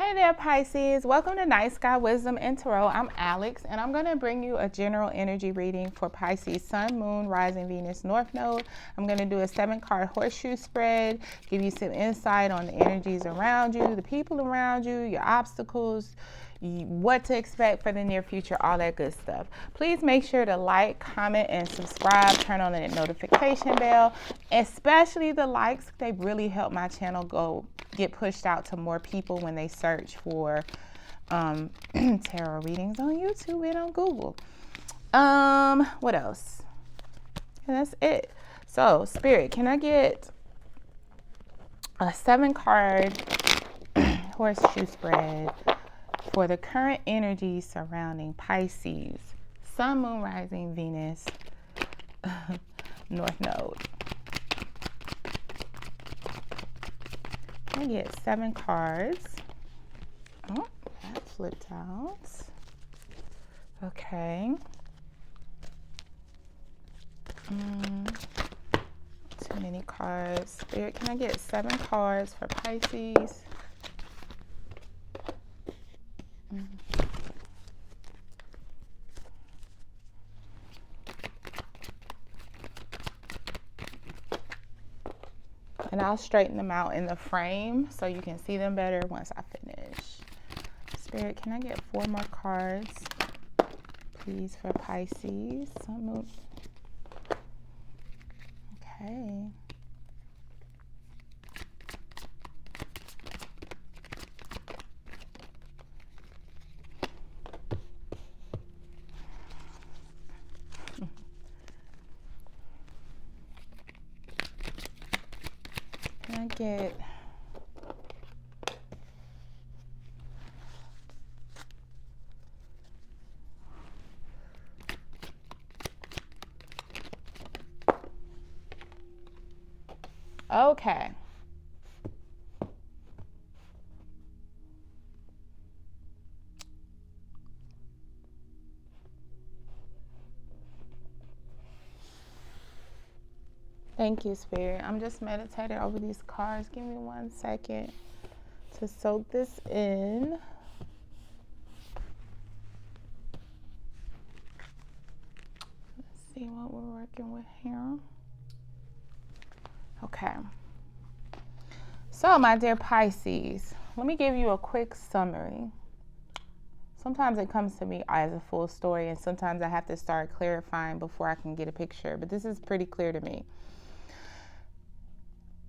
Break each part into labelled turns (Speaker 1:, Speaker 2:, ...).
Speaker 1: Hey there, Pisces. Welcome to Night Sky Wisdom and Tarot. I'm Alex, and I'm going to bring you a general energy reading for Pisces, Sun, Moon, Rising, Venus, North Node. I'm going to do a 7-card horseshoe spread, give you some insight on the energies around you, the people around you, your obstacles, what to expect for the near future, all that good stuff. Please make sure to like, comment, and subscribe. Turn on the notification bell, especially the likes. They really help my channel get pushed out to more people when they search for tarot readings on YouTube and on Google. What else? And that's it. So, Spirit, can I get a 7-card horseshoe spread for the current energy surrounding Pisces, Sun, Moon, Rising, Venus, North Node? I get 7 cards. Oh, that flipped out. Okay. Too many cards. Spirit, can I get 7 cards for Pisces? And I'll straighten them out in the frame so you can see them better once I finish. Spirit, can I get 4 more cards, please, for Pisces? Okay. Can I get okay. Thank you, Spirit. I'm just meditating over these cards. Give me 1 second to soak this in. Let's see what we're working with here. Okay. So, my dear Pisces, let me give you a quick summary. Sometimes it comes to me as a full story, and sometimes I have to start clarifying before I can get a picture, but this is pretty clear to me.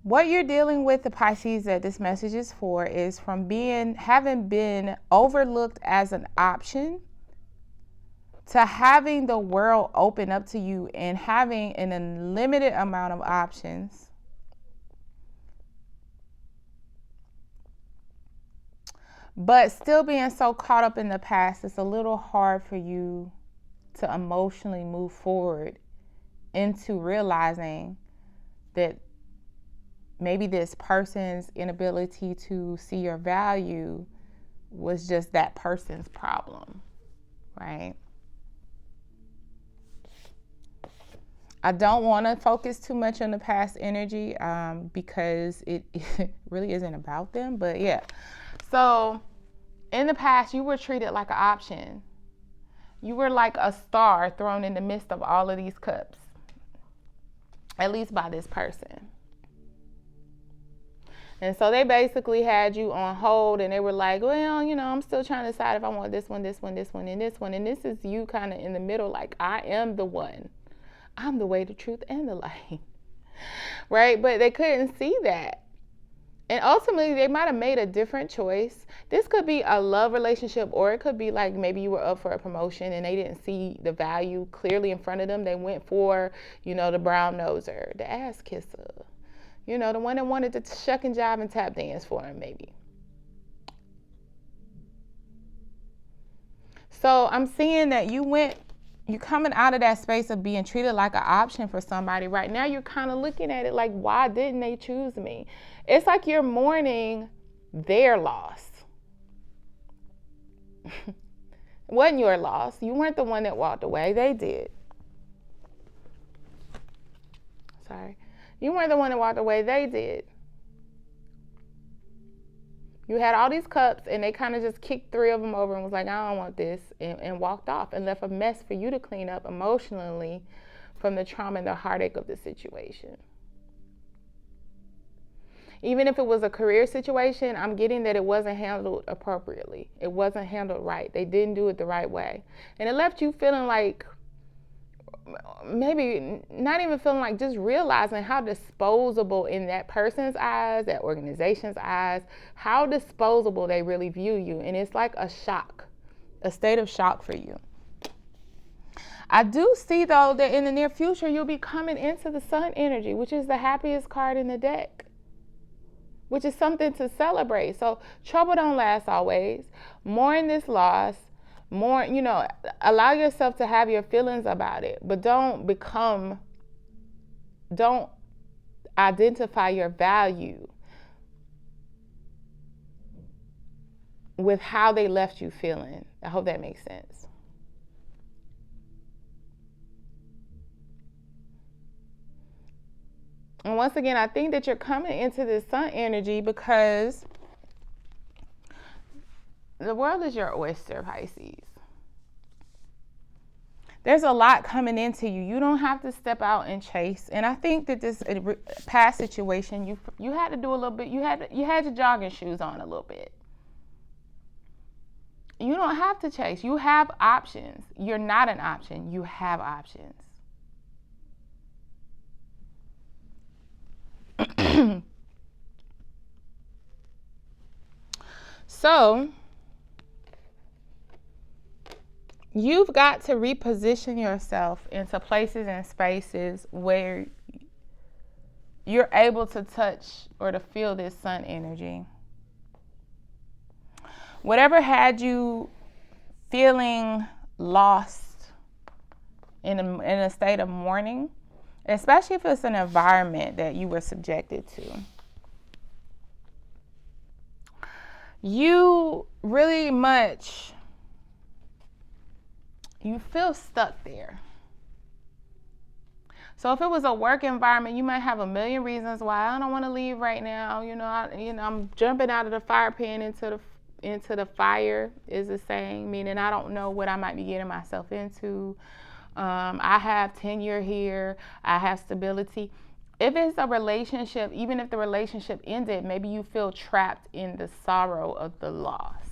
Speaker 1: What you're dealing with, the Pisces, that this message is for, is from having been overlooked as an option to having the world open up to you and having an unlimited amount of options. But still being so caught up in the past, it's a little hard for you to emotionally move forward into realizing that maybe this person's inability to see your value was just that person's problem, right? I don't want to focus too much on the past energy because it really isn't about them, but yeah. So in the past, you were treated like an option. You were like a star thrown in the midst of all of these cups, at least by this person. And so they basically had you on hold, and they were like, well, I'm still trying to decide if I want this one, this one, this one, and this one. And this is you kind of in the middle, like, I am the one. I'm the way, the truth, and the light. Right? But they couldn't see that. And ultimately, they might have made a different choice. This could be a love relationship, or it could be like maybe you were up for a promotion and they didn't see the value clearly in front of them. They went for, the brown noser, the ass kisser. The one that wanted to shuck and jive and tap dance for him, maybe. So I'm seeing that you're coming out of that space of being treated like an option for somebody. Right now, you're kind of looking at it like, why didn't they choose me? It's like you're mourning their loss. It wasn't your loss. You weren't the one that walked away. They did. Sorry. You weren't the one that walked away. They did. You had all these cups, and they kind of just kicked 3 of them over and was like, I don't want this, and walked off and left a mess for you to clean up emotionally from the trauma and the heartache of the situation. Even if it was a career situation, I'm getting that it wasn't handled appropriately. It wasn't handled right. They didn't do it the right way. And it left you feeling like, maybe not even feeling like, just realizing how disposable in that person's eyes, that organization's eyes, how disposable they really view you. And it's like a shock, a state of shock for you. I do see, though, that in the near future, you'll be coming into the sun energy, which is the happiest card in the deck, which is something to celebrate. So trouble don't last always. Mourn this loss. More, allow yourself to have your feelings about it, but don't identify your value with how they left you feeling. I hope that makes sense. And once again, I think that you're coming into this sun energy because the world is your oyster, Pisces. There's a lot coming into you. You don't have to step out and chase. And I think that this past situation, you had to do a little bit. You had your jogging shoes on a little bit. You don't have to chase. You have options. You're not an option. You have options. So you've got to reposition yourself into places and spaces where you're able to touch or to feel this sun energy. Whatever had you feeling lost in a state of mourning, especially if it's an environment that you were subjected to, you really much, you feel stuck there. So if it was a work environment, you might have a million reasons why I don't want to leave right now. I'm jumping out of the fire pan into the fire, is the saying, meaning I don't know what I might be getting myself into. I have tenure here. I have stability. If it's a relationship, even if the relationship ended, maybe you feel trapped in the sorrow of the loss.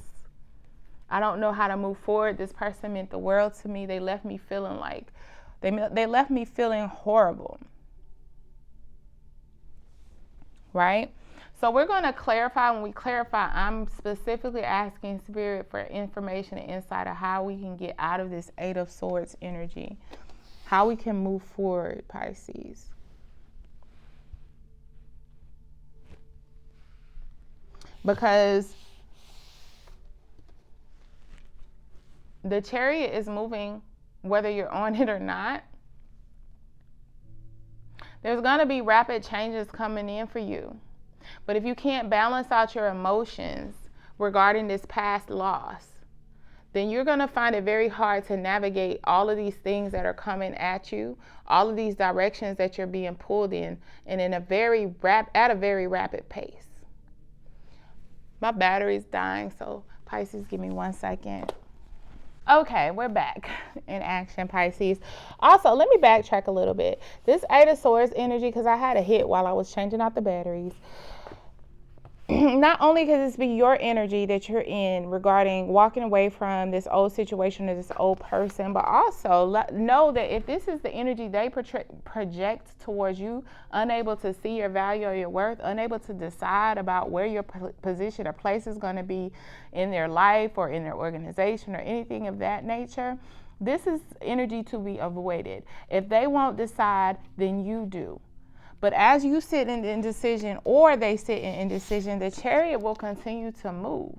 Speaker 1: I don't know how to move forward. This person meant the world to me. They left me feeling like, they left me feeling horrible. Right? So we're going to clarify. When we clarify, I'm specifically asking Spirit for information and insight of how we can get out of this 8 of Swords energy, how we can move forward, Pisces. Because the Chariot is moving whether you're on it or not. There's going to be rapid changes coming in for you. But if you can't balance out your emotions regarding this past loss, then you're going to find it very hard to navigate all of these things that are coming at you, all of these directions that you're being pulled in, and at a very rapid pace. My battery's dying, so Pisces, give me 1 second. Okay, we're back in action, Pisces. Also, let me backtrack a little bit. This 8 of Swords energy, because I had a hit while I was changing out the batteries. Not only could this be your energy that you're in regarding walking away from this old situation or this old person, but also know that if this is the energy they project towards you, unable to see your value or your worth, unable to decide about where your position or place is going to be in their life or in their organization or anything of that nature, this is energy to be avoided. If they won't decide, then you do. But as you sit in indecision or they sit in indecision, the Chariot will continue to move.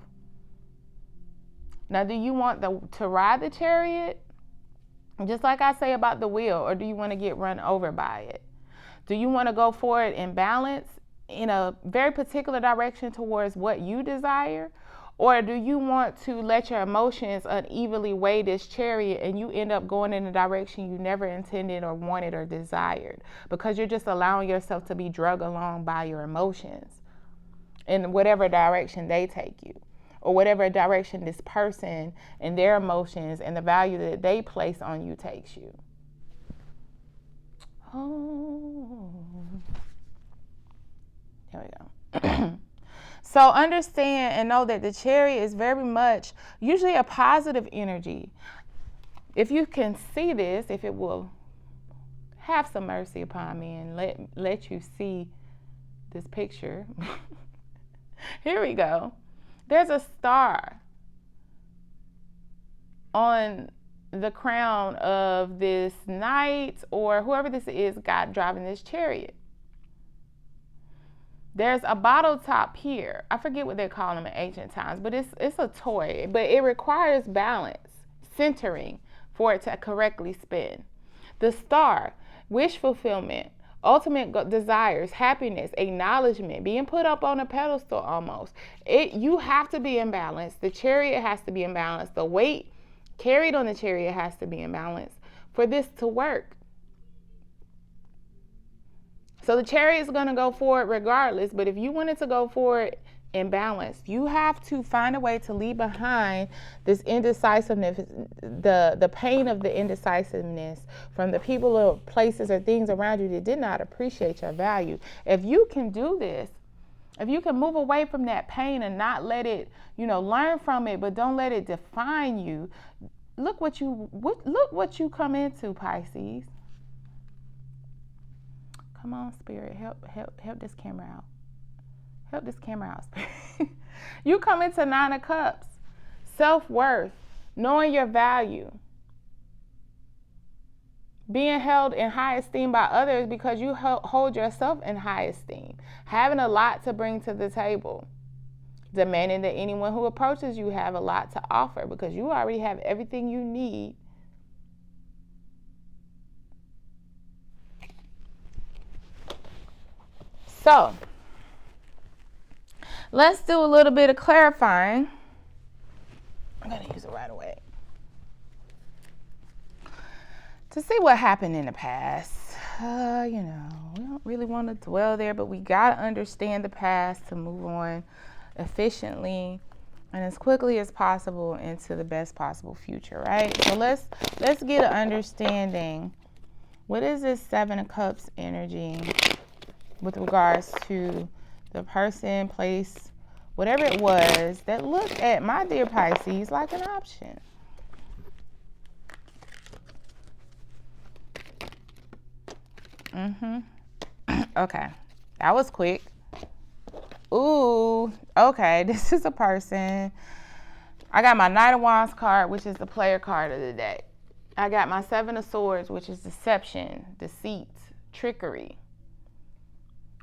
Speaker 1: Now, do you want to ride the Chariot? Just like I say about the wheel, or do you want to get run over by it? Do you want to go forward in balance in a very particular direction towards what you desire? Or do you want to let your emotions unevenly weigh this Chariot and you end up going in a direction you never intended or wanted or desired because you're just allowing yourself to be dragged along by your emotions? in whatever direction they take you, or whatever direction this person and their emotions and the value that they place on you takes you. Oh, there we go. So understand and know that the Chariot is very much usually a positive energy. If you can see this, if it will have some mercy upon me and let you see this picture. Here we go. There's a star on the crown of this knight, or whoever this is, God driving this chariot. There's a bottle top here. I forget what they call them in ancient times, but it's a toy. But it requires balance, centering, for it to correctly spin. The star, wish fulfillment, ultimate desires, happiness, acknowledgement, being put up on a pedestal almost. You have to be in balance. The chariot has to be in balance. The weight carried on the chariot has to be in balance for this to work. So the chariot is going to go forward regardless, but if you wanted to go forward in balance, you have to find a way to leave behind this indecisiveness, the pain of the indecisiveness from the people or places or things around you that did not appreciate your value. If you can do this, if you can move away from that pain and not let it, learn from it, but don't let it define you, look what you come into, Pisces. Come on, Spirit, help this camera out. Help this camera out, Spirit. You come into 9 of Cups, self-worth, knowing your value, being held in high esteem by others because you hold yourself in high esteem, having a lot to bring to the table, demanding that anyone who approaches you have a lot to offer because you already have everything you need. So, let's do a little bit of clarifying. I'm going to use it right away. To see what happened in the past. We don't really want to dwell there, but we got to understand the past to move on efficiently and as quickly as possible into the best possible future, right? So let's get an understanding. What is this 7 of Cups energy with regards to the person, place, whatever it was that looked at my dear Pisces like an option? Okay, that was quick. Ooh, okay, this is a person. I got my Knight of Wands card, which is the player card of the day. I got my 7 of Swords, which is deception, deceit, trickery.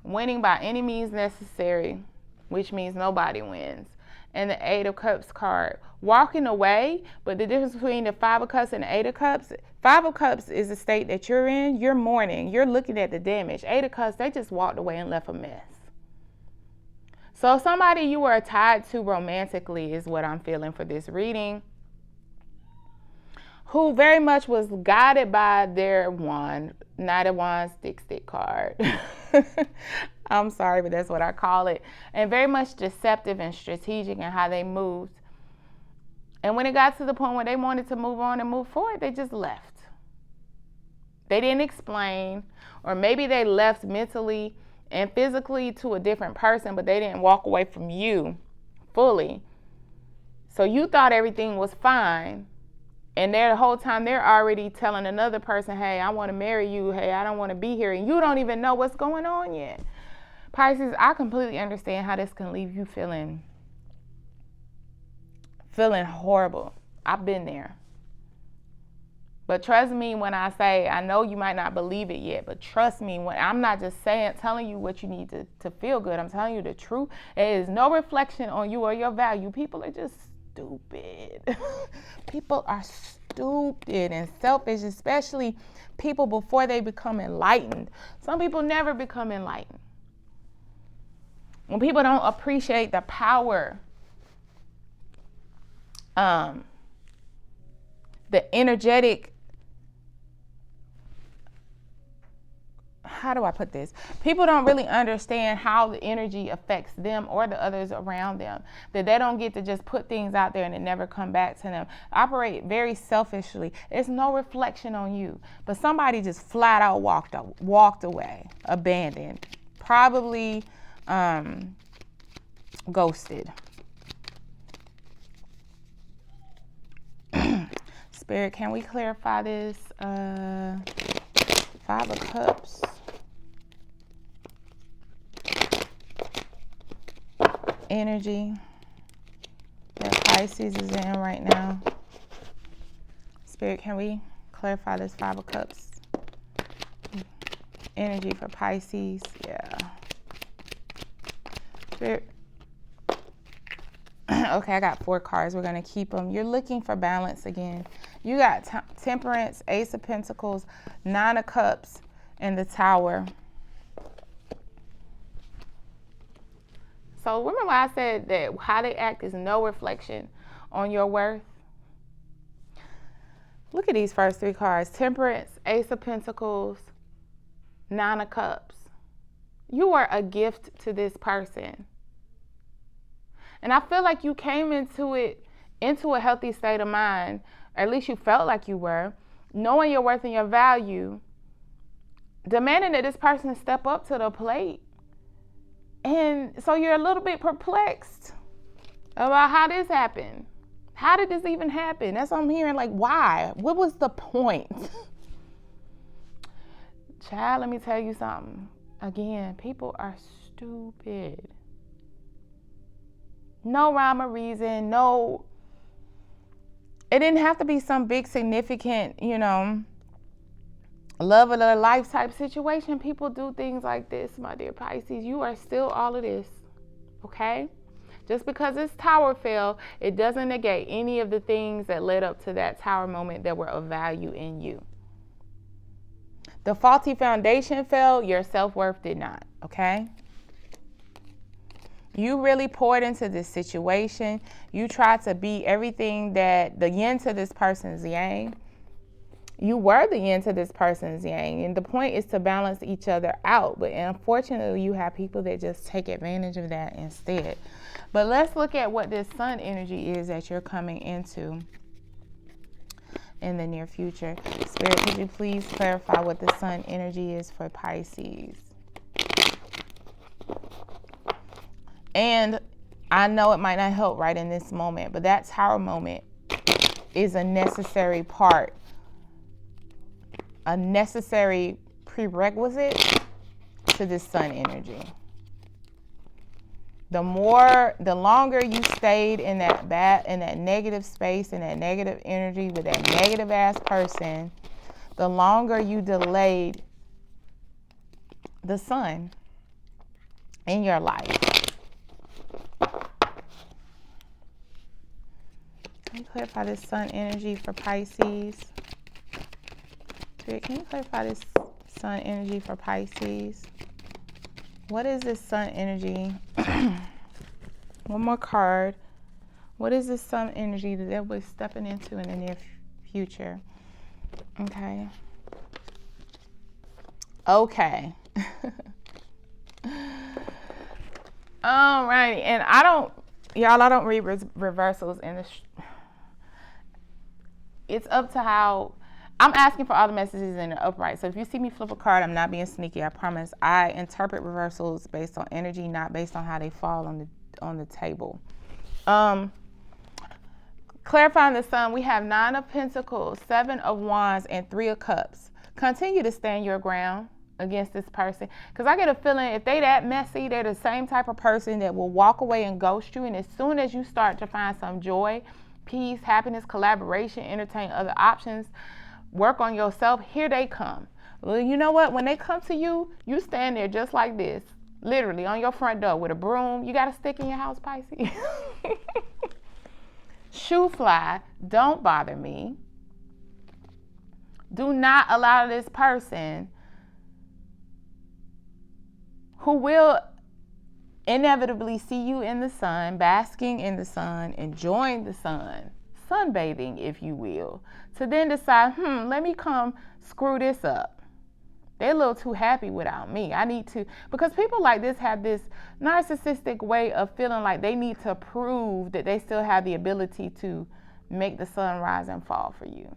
Speaker 1: Winning by any means necessary, which means nobody wins. And the 8 of Cups card, walking away. But the difference between the 5 of Cups and the 8 of Cups, 5 of Cups is the state that you're in. You're mourning. You're looking at the damage. 8 of Cups, they just walked away and left a mess. So somebody you were tied to romantically is what I'm feeling for this reading, who very much was guided by their wand, Knight of Wands, stick card. I'm sorry, but that's what I call it. And very much deceptive and strategic in how they moved. And when it got to the point where they wanted to move on and move forward, they just left. They didn't explain, or maybe they left mentally and physically to a different person, but they didn't walk away from you fully. So you thought everything was fine. And the whole time they're already telling another person, hey, I want to marry you. Hey, I don't want to be here. And you don't even know what's going on yet. Pisces, I completely understand how this can leave you feeling horrible. I've been there. But trust me when I say, I know you might not believe it yet, but trust me when I'm not just telling you what you need to feel good. I'm telling you the truth. It is no reflection on you or your value. People are just stupid. People are stupid and selfish, especially people before they become enlightened. Some people never become enlightened. When people don't appreciate the power, the energetic, how do I put this? People don't really understand how the energy affects them or the others around them. That they don't get to just put things out there and it never come back to them. Operate very selfishly. It's no reflection on you. But somebody just flat out walked away, abandoned, probably ghosted. Spirit, can we clarify this? 5 of Cups. Energy that Pisces is in right now. Spirit, can we clarify this 5 of Cups? Energy for Pisces. Yeah. Spirit. Okay, I got 4 cards. We're going to keep them. You're looking for balance again. You got Temperance, Ace of Pentacles, 9 of Cups, and the Tower. So remember I said that how they act is no reflection on your worth? Look at these first 3 cards. Temperance, Ace of Pentacles, 9 of Cups. You are a gift to this person. And I feel like you came into a healthy state of mind, or at least you felt like you were, knowing your worth and your value, demanding that this person step up to the plate. And so you're a little bit perplexed about how this happened. How did this even happen? That's what I'm hearing. Like, why? What was the point? Child, let me tell you something. Again, people are stupid. No rhyme or reason. No. It didn't have to be some big, significant, love of their life type situation. People do things like this, my dear Pisces. You are still all of this, okay? Just because this tower fell, it doesn't negate any of the things that led up to that tower moment that were of value in you. The faulty foundation fell, your self-worth did not, okay? You really poured into this situation. You tried to be everything that the yin to this person's yang. You were the yin to this person's yang. And the point is to balance each other out. But unfortunately, you have people that just take advantage of that instead. But let's look at what this sun energy is that you're coming into in the near future. Spirit, could you please clarify what the sun energy is for Pisces? And I know it might not help right in this moment, but that tower moment is a necessary part, a necessary prerequisite to this sun energy. The longer you stayed in that negative space, in that negative energy with that negative ass person, the longer you delayed the sun in your life. Can you clarify this sun energy for Pisces? Spirit, can you clarify this sun energy for Pisces? What is this sun energy? One more card. What is this sun energy that they'll be stepping into in the near future? Okay. Okay. Alrighty. And I don't read reversals in this. It's up to how I'm asking for all the messages in the upright. So if you see me flip a card, I'm not being sneaky, I promise. I interpret reversals based on energy, not based on how they fall on the table. Clarifying the sun, we have 9 of Pentacles, 7 of Wands, and 3 of Cups. Continue to stand your ground against this person. Because I get a feeling if they that messy, they're the same type of person that will walk away and ghost you. And as soon as you start to find some joy, peace, happiness, collaboration, entertain other options, work on yourself, here they come. Well, you know what? When they come to you, you stand there just like this, literally on your front door with a broom. You got a stick in your house, Pisces? Shoo fly, don't bother me. Do not allow this person who will inevitably see you in the sun, basking in the sun, enjoying the sun, sunbathing, if you will, to then decide, let me come screw this up. They're a little too happy without me. I need to, because people like this have this narcissistic way of feeling like they need to prove that they still have the ability to make the sun rise and fall for you.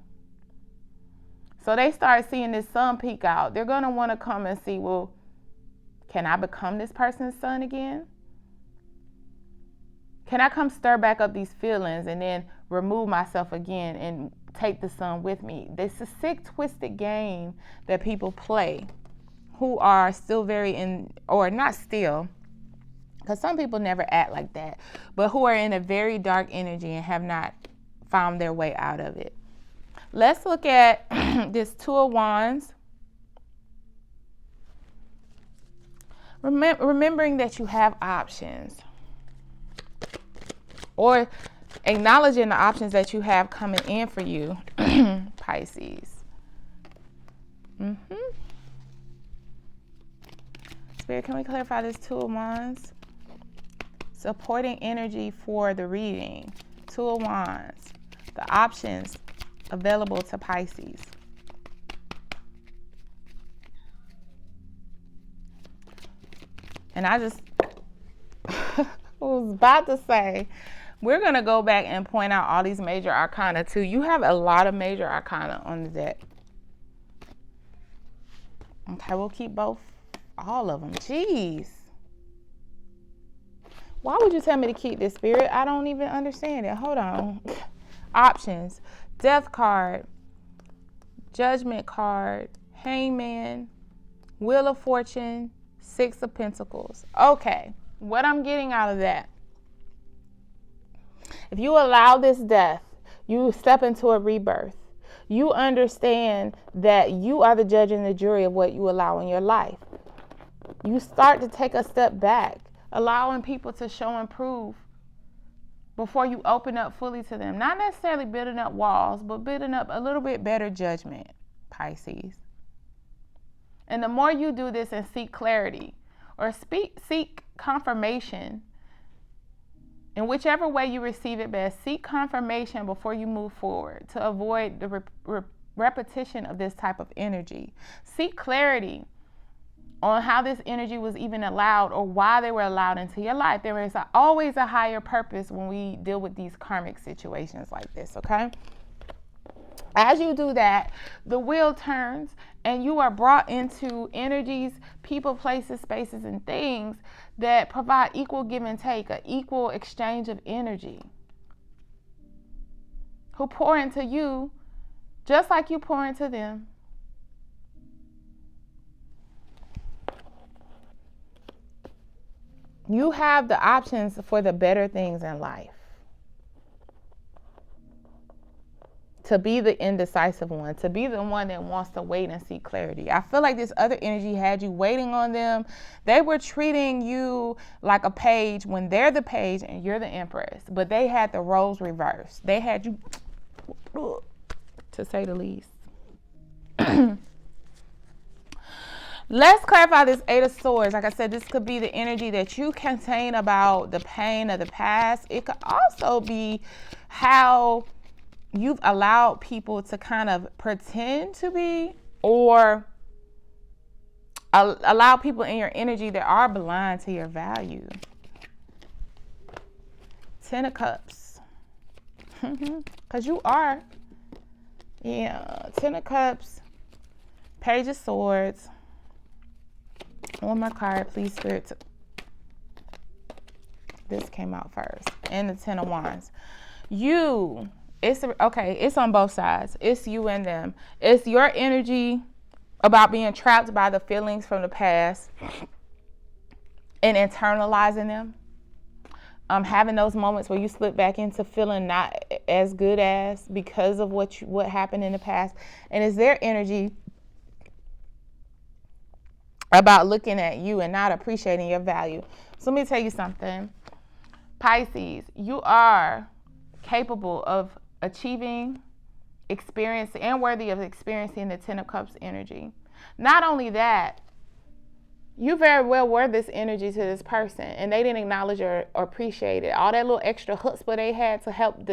Speaker 1: So they start seeing this sun peek out. They're going to want to come and see, well, can I become this person's sun again? Can I come stir back up these feelings and then remove myself again and take the sun with me? This is a sick, twisted game that people play who are still very in, or not still, because some people never act like that, but who are in a very dark energy and have not found their way out of it. Let's look at this Two of Wands. Remembering that you have options, or acknowledging the options that you have coming in for you, Pisces. Spirit, can we clarify this Two of Wands? Supporting energy for the reading. Two of Wands. The options available to Pisces. And I just was about to say, we're going to go back and point out all these major arcana too. You have a lot of major arcana on the deck. Okay, we'll keep all of them. Jeez. Why would you tell me to keep this, Spirit? I don't even understand it. Hold on. Options. Death card. Judgment card. Hangman. Wheel of Fortune. Six of Pentacles. Okay. What I'm getting out of that. If you allow this death, you step into a rebirth. You understand that you are the judge and the jury of what you allow in your life. You start to take a step back, allowing people to show and prove before you open up fully to them. Not necessarily building up walls, but building up a little bit better judgment, Pisces. And the more you do this and seek clarity or seek confirmation, in whichever way you receive it best, seek confirmation before you move forward to avoid the repetition of this type of energy. Seek clarity on how this energy was even allowed or why they were allowed into your life. There is always a higher purpose when we deal with these karmic situations like this, okay? As you do that, the wheel turns and you are brought into energies, people, places, spaces, and things that provide equal give and take, an equal exchange of energy, who pour into you just like you pour into them. You have the options for the better things in life. To be the indecisive one, to be the one that wants to wait and seek clarity. I feel like this other energy had you waiting on them. They were treating you like a page when they're the page and you're the empress, but they had the roles reversed. They had you, to say the least. Let's clarify this Eight of Swords. Like I said, this could be the energy that you contain about the pain of the past. It could also be how you've allowed people to kind of pretend to be, or allow people in your energy that are blind to your value. Ten of Cups. Because you are. Yeah. Ten of Cups. Page of Swords. One more card, please, Spirit. This came out first. And the Ten of Wands. It's on both sides. It's you and them. It's your energy about being trapped by the feelings from the past and internalizing them. Having those moments where you slip back into feeling not as good as because of what happened in the past. And it's their energy about looking at you and not appreciating your value. So let me tell you something. Pisces, you are capable of achieving, experience, and worthy of experiencing the Ten of Cups energy. Not only that, you very well were this energy to this person and they didn't acknowledge or appreciate it. All that little extra chutzpah they had to help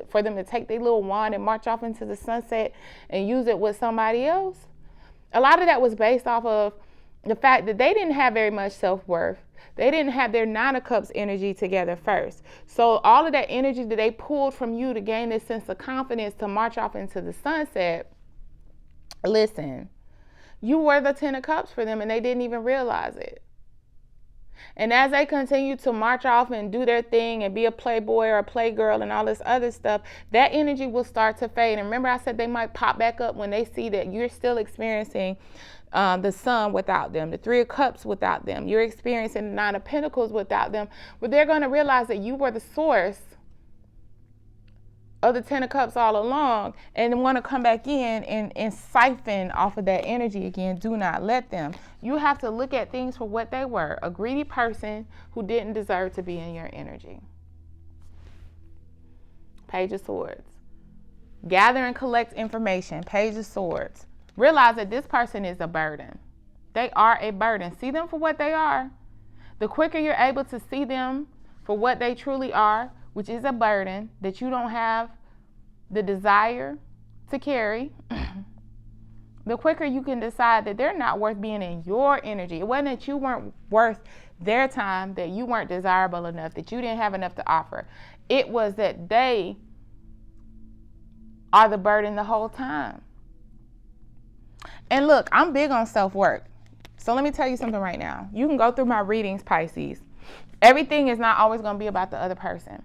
Speaker 1: for them to take their little wand and march off into the sunset and use it with somebody else. A lot of that was based off of the fact that they didn't have very much self-worth. They didn't have their Nine of Cups energy together first. So all of that energy that they pulled from you to gain this sense of confidence to march off into the sunset, listen, you were the Ten of Cups for them and they didn't even realize it. And as they continue to march off and do their thing and be a playboy or a playgirl and all this other stuff, that energy will start to fade. And remember I said they might pop back up when they see that you're still experiencing the Sun without them, the Three of Cups without them. You're experiencing the Nine of Pentacles without them. But they're going to realize that you were the source of the Ten of Cups all along and want to come back in and siphon off of that energy again. Do not let them. You have to look at things for what they were, a greedy person who didn't deserve to be in your energy. Page of Swords. Gather and collect information. Page of Swords. Realize that this person is a burden. They are a burden. See them for what they are. The quicker you're able to see them for what they truly are, which is a burden that you don't have the desire to carry, the quicker you can decide that they're not worth being in your energy. It wasn't that you weren't worth their time, that you weren't desirable enough, that you didn't have enough to offer. It was that they are the burden the whole time. And look, I'm big on self-work. So let me tell you something right now. You can go through my readings, Pisces. Everything is not always going to be about the other person.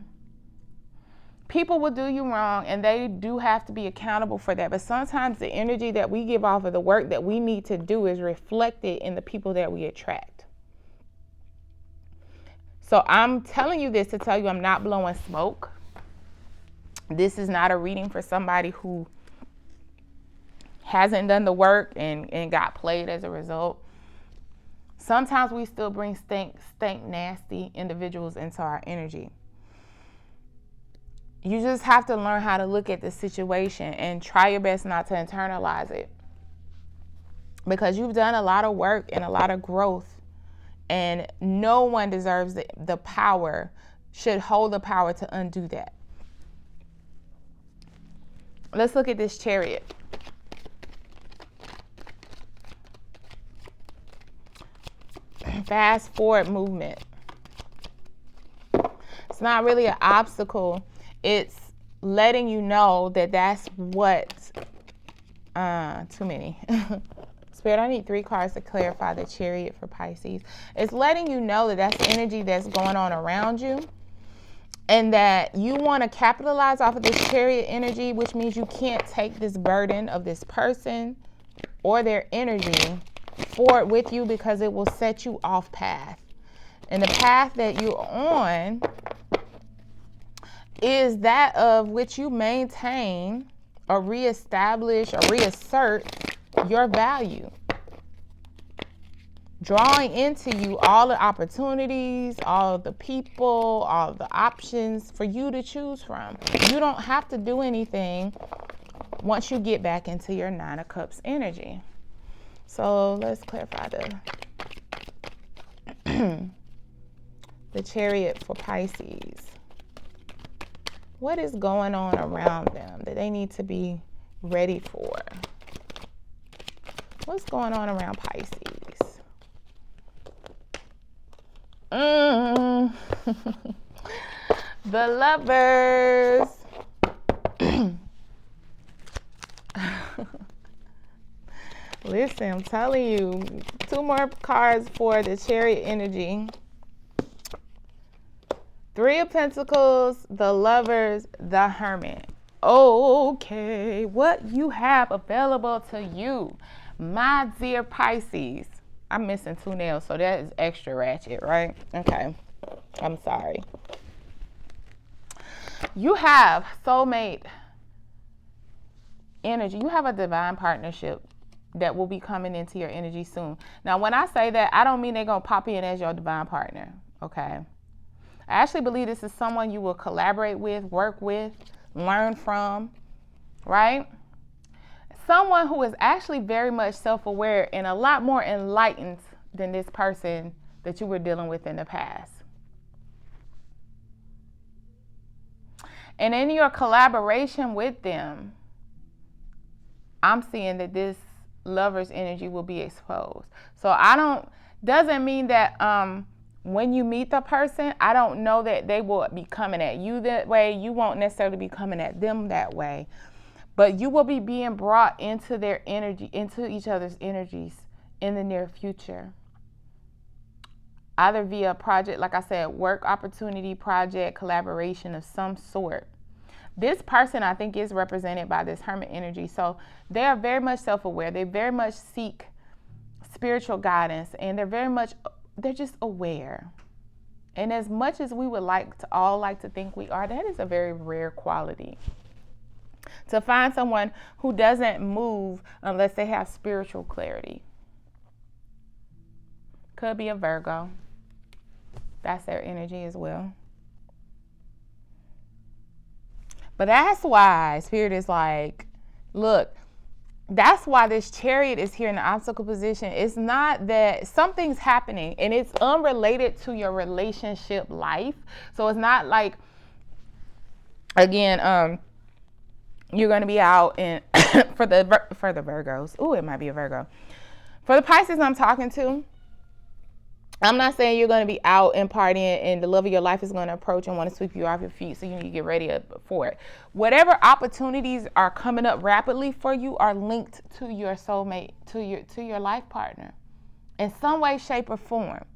Speaker 1: People will do you wrong, and they do have to be accountable for that. But sometimes the energy that we give off of the work that we need to do is reflected in the people that we attract. So I'm telling you this to tell you I'm not blowing smoke. This is not a reading for somebody who hasn't done the work and got played as a result. Sometimes we still bring stink nasty individuals into our energy. You just have to learn how to look at the situation and try your best not to internalize it. Because you've done a lot of work and a lot of growth, and no one deserves the power, should hold the power to undo that. Let's look at this Chariot. Fast forward movement. It's not really an obstacle. It's letting you know that that's what, too many. Spirit, I need 3 cards to clarify the Chariot for Pisces. It's letting you know that that's energy that's going on around you, and that you want to capitalize off of this Chariot energy, which means you can't take this burden of this person or their energy forward with you, because it will set you off path. And the path that you're on is that of which you maintain or reestablish or reassert your value, drawing into you all the opportunities, all the people, all the options for you to choose from. You don't have to do anything once you get back into your Nine of Cups energy. So let's clarify the Chariot for Pisces. What is going on around them that they need to be ready for? What's going on around Pisces? The Lovers. Listen, I'm telling you, 2 more cards for the Chariot energy. 3 of Pentacles, the Lovers, the Hermit. Okay, what you have available to you, my dear Pisces. I'm missing 2 nails, so that is extra ratchet, right? Okay, I'm sorry. You have soulmate energy. You have a divine partnership that will be coming into your energy soon. Now, when I say that, I don't mean they're going to pop in as your divine partner, okay? I actually believe this is someone you will collaborate with, work with, learn from, right? Someone who is actually very much self-aware and a lot more enlightened than this person that you were dealing with in the past. And in your collaboration with them, I'm seeing that this lover's energy will be exposed. So doesn't mean that when you meet the person, I don't know that they will be coming at you that way. You won't necessarily be coming at them that way. But you will be being brought into their energy, into each other's energies in the near future. Either via project, like I said, work opportunity, project, collaboration of some sort. This person, I think, is represented by this Hermit energy. So they are very much self-aware. They very much seek spiritual guidance, and they're just aware. And as much as we would like to think we are, that is a very rare quality. To find someone who doesn't move unless they have spiritual clarity. Could be a Virgo. That's their energy as well. But that's why Spirit is like, look, that's why this Chariot is here in the obstacle position. It's not that something's happening and it's unrelated to your relationship life. So it's not like, again, you're going to be out in for the Virgos. Ooh, it might be a Virgo. For the Pisces I'm talking to, I'm not saying you're going to be out and partying and the love of your life is going to approach and want to sweep you off your feet, so you need to get ready for it. Whatever opportunities are coming up rapidly for you are linked to your soulmate, to your life partner in some way, shape, or form.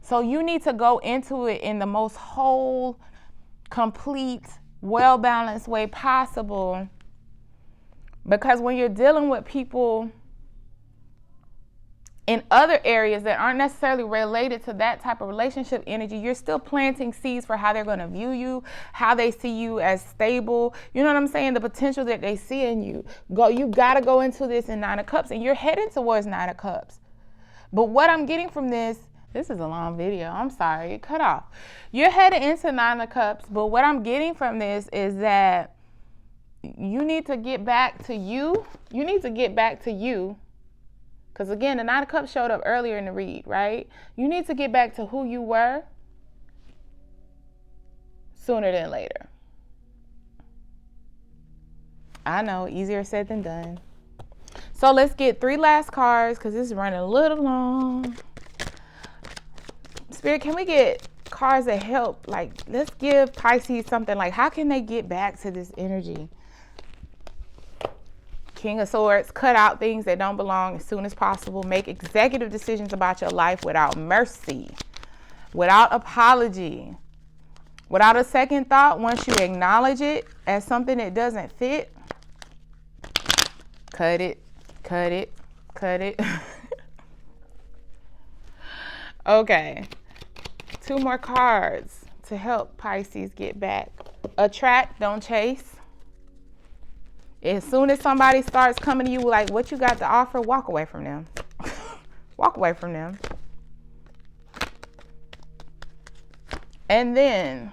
Speaker 1: So you need to go into it in the most whole, complete, well-balanced way possible, because when you're dealing with people in other areas that aren't necessarily related to that type of relationship energy, you're still planting seeds for how they're going to view you, how they see you as stable. You know what I'm saying? The potential that they see in you. You got to go into this in Nine of Cups, and you're heading towards Nine of Cups. But what I'm getting from this is a long video. I'm sorry, it cut off. You're headed into Nine of Cups, but what I'm getting from this is that you need to get back to you. You need to get back to you. Because again, the Nine of Cups showed up earlier in the read, right? You need to get back to who you were sooner than later. I know, easier said than done. So let's get 3 last cards because this is running a little long. Spirit, can we get cards that help? Like, let's give Pisces something. Like, how can they get back to this energy? King of Swords, cut out things that don't belong as soon as possible. Make executive decisions about your life without mercy, without apology, without a second thought. Once you acknowledge it as something that doesn't fit, cut it, cut it, cut it. Okay, 2 more cards to help Pisces get back. Attract, don't chase. As soon as somebody starts coming to you like, what you got to offer, walk away from them. Walk away from them. And then,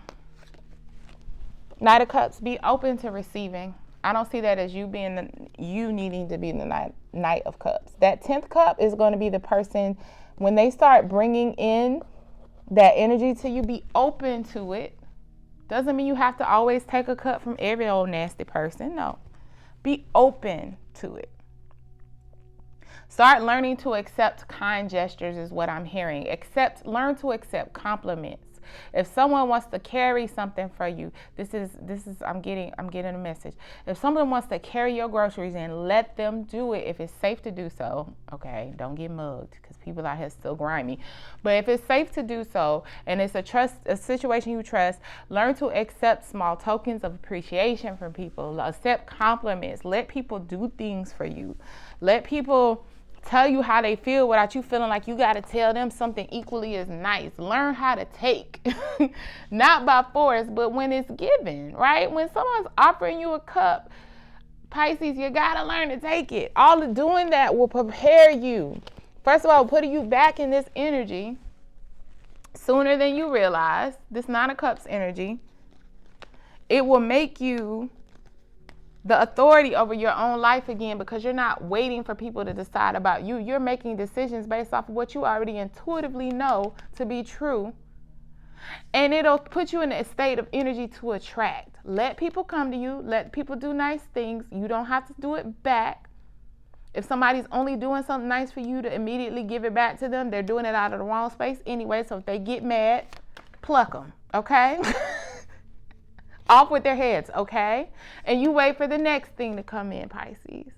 Speaker 1: Knight of Cups, be open to receiving. I don't see that as you needing to be the Knight of Cups. That 10th cup is going to be the person, when they start bringing in that energy to you, be open to it. Doesn't mean you have to always take a cup from every old nasty person. No. Be open to it. Start learning to accept kind gestures is what I'm hearing. Learn to accept compliments. If someone wants to carry something for you, I'm getting a message. If someone wants to carry your groceries in, let them do it if it's safe to do so. Okay, don't get mugged because people out here still grimy. But if it's safe to do so and it's a situation you trust, learn to accept small tokens of appreciation from people. Accept compliments. Let people do things for you. Let people tell you how they feel without you feeling like you got to tell them something equally as nice. Learn how to take, not by force, but when it's given, right? When someone's offering you a cup, Pisces, you got to learn to take it. All of doing that will prepare you. First of all, putting you back in this energy sooner than you realize, this Nine of Cups energy. It will make you the authority over your own life again, because you're not waiting for people to decide about you. You're making decisions based off of what you already intuitively know to be true. And it'll put you in a state of energy to attract. Let people come to you. Let people do nice things. You don't have to do it back. If somebody's only doing something nice for you to immediately give it back to them, they're doing it out of the wrong space anyway. So if they get mad, pluck them, okay? Off with their heads, okay? And you wait for the next thing to come in, Pisces.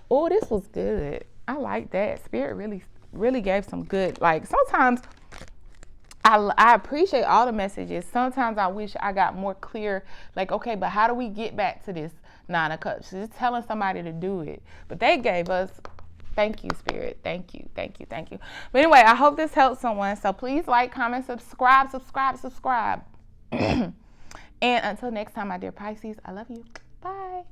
Speaker 1: Oh, this was good. I like that. Spirit really gave some good, like, sometimes I appreciate all the messages. Sometimes I wish I got more clear, like, okay, but how do we get back to this 9 of Cups? Just telling somebody to do it. But they gave us, thank you, Spirit. Thank you. But anyway, I hope this helps someone. So please like, comment, subscribe. And until next time, my dear Pisces, I love you. Bye.